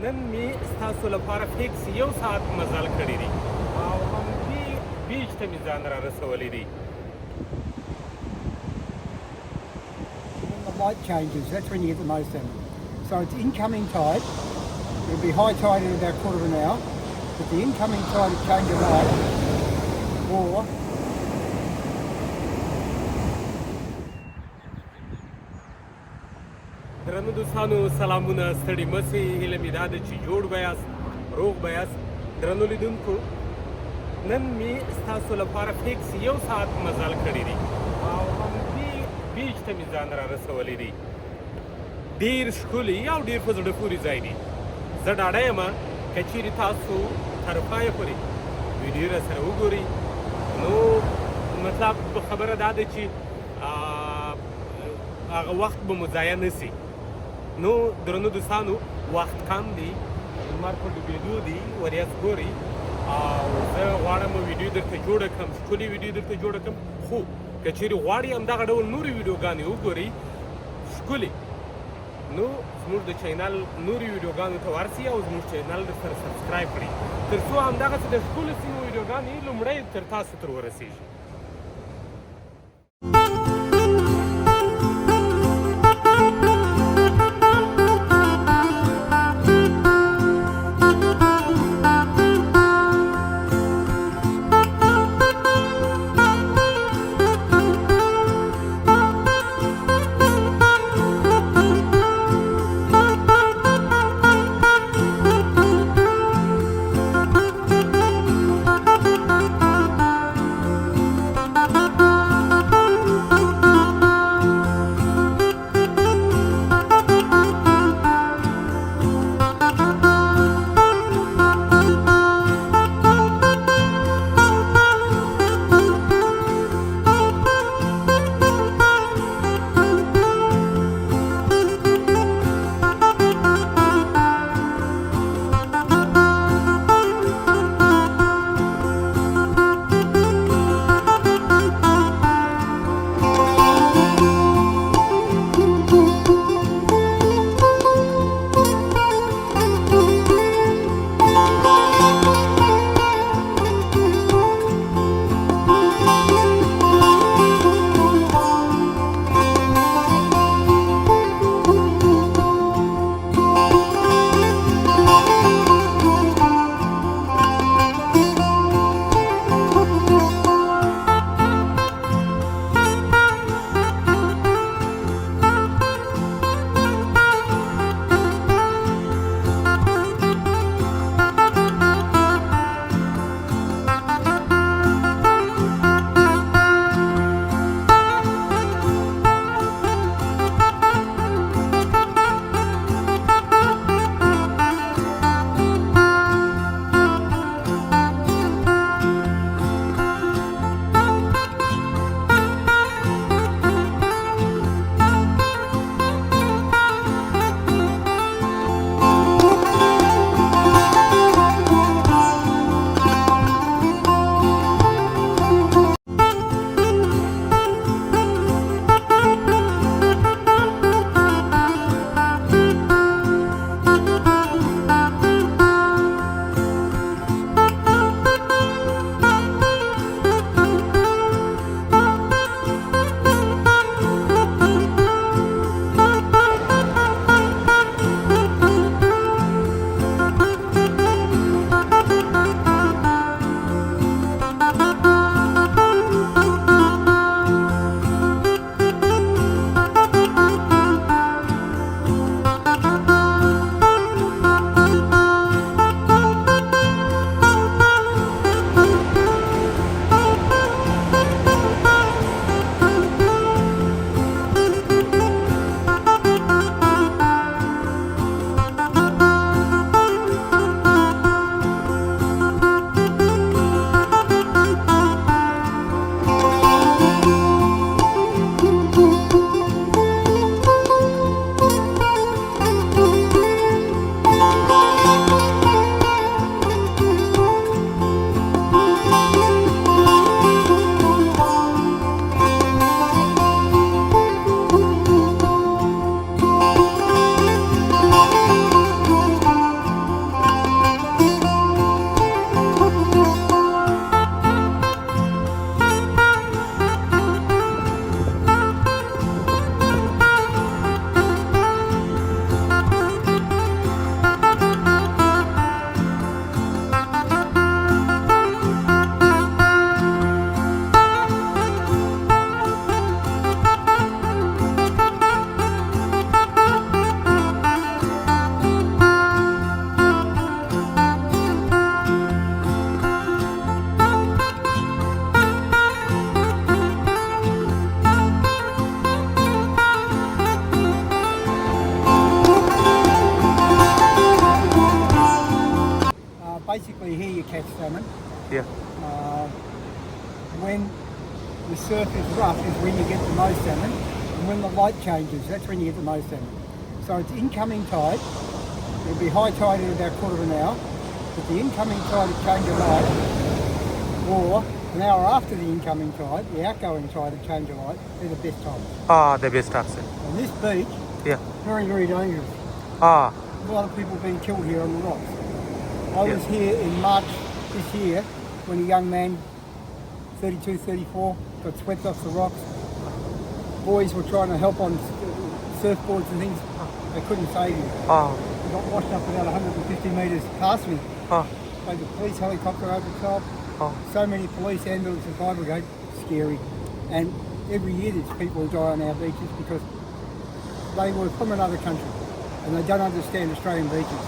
نن می ستاسو لپاره فیکس یو ساعت مزل کړی دی او همدې بیچ ته مې ځان را رسولی دی. When the light changes, that's when you get the most salmon. So it's incoming tide. It'll be high tide in about a quarter of an hour, but the incoming tide is change of light or درنو دوستانو سلامونه، ستړي مسئ، هیله مې دا ده چې جوړ به یاست، روغ به یاست. درنو لیدونکو، نن مې ستاسو لپاره فیکس یو ساعت مزل کړی دی او همدې بیچ ته مې ځان را رسولی دی. ډېر ښکلی او ډېر په زړه پورې ځای دی. زه ډاډه یم که چیرې تاسو تر پایه پورې ویډیو راسره وګورئ نو مطلب خبره دا ده چې هغه وخت به مو ضایع نه سي. نو درنو دوستانو، وخت کم دی، لمر په ډوبېدو دی، وریځ ګورئ او زه غواړم ویډیو درته جوړه کړم، ښکلې ویډیو درته جوړه کړم. خو که چیرې غواړئ همدغه ډول نورې ویډیوګانې وګورئ ښکلې، نو زموږ د چینل نورې ویډیوګانو ته ورسئ او زموږ چینل درسره سبسکرایب کړئ تر څو همدغسې د ښکلو سیمو ویډیوګانې لومړی تر تاسو تر ورسېږي. catch salmon. Yeah. When the surf is rough is when you get the most salmon, and when the light changes, that's when you get the most salmon. So it's incoming tide. It'll be high tide in about a quarter of an hour, but the incoming tide at change of light, or an hour after the incoming tide, the outgoing tide at change of light, they're the best times. The best times. And this beach, Yeah. very, very dangerous. Ah. A lot of people being killed here on the rocks. I was here in March this year when a young man, 32, 34, got swept off the rocks. Boys were trying to help on surfboards and things. They couldn't save him. He got washed up about 150 metres past me. Like the police helicopter over the top. So many police, ambulance and fire brigade. Scary. And every year there's people who die on our beaches because they were from another country and they don't understand Australian beaches.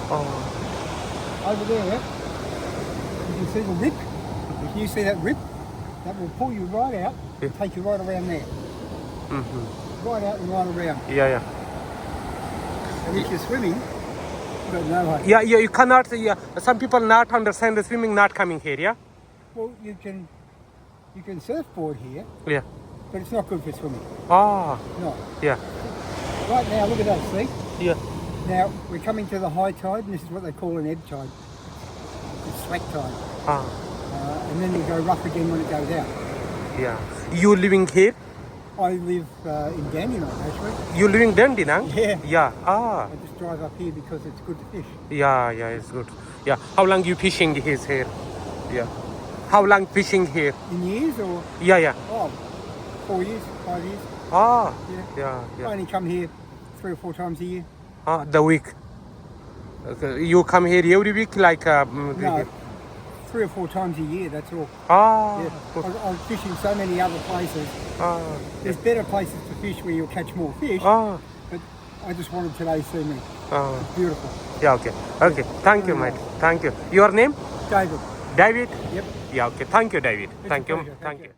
Over there, you can see the rip. If you see that rip, that will pull you right out and take you right around there. Right out and right around. Yeah. And if you're swimming, you don't know how. Yeah, you cannot, some people not understand the swimming, not coming here, yeah? Well, you can surfboard here, Yeah. but it's not good for swimming. No. Yeah. Right now, look at that, see? Yeah. Now, we're coming to the high tide, and this is what they call an ebb tide. It's slack tide. And then you go rough again when it goes out. Yeah. You living here? I live in Dandenong, actually. You living Dandenong? Yeah. Yeah. I just drive up here because it's good to fish. Yeah, it's good. Yeah. How long you fishing is here? Yeah. How long fishing here? In years or? Yeah. Oh, 4 years, 5 years. Yeah. I only come here 3 or 4 times a year. The week. Okay. You come here every week, like? No, 3 or 4 times a year, that's all. Yeah. I'm fishing so many other places. There's better places to fish where you'll catch more fish. But I just wanted today to see me. It's beautiful. Yeah, okay. Thank you, mate. Thank you. Your name? David. David? Yep. Yeah, okay. Thank you, David. It's Thank a you. pleasure. Thank Thank you. you.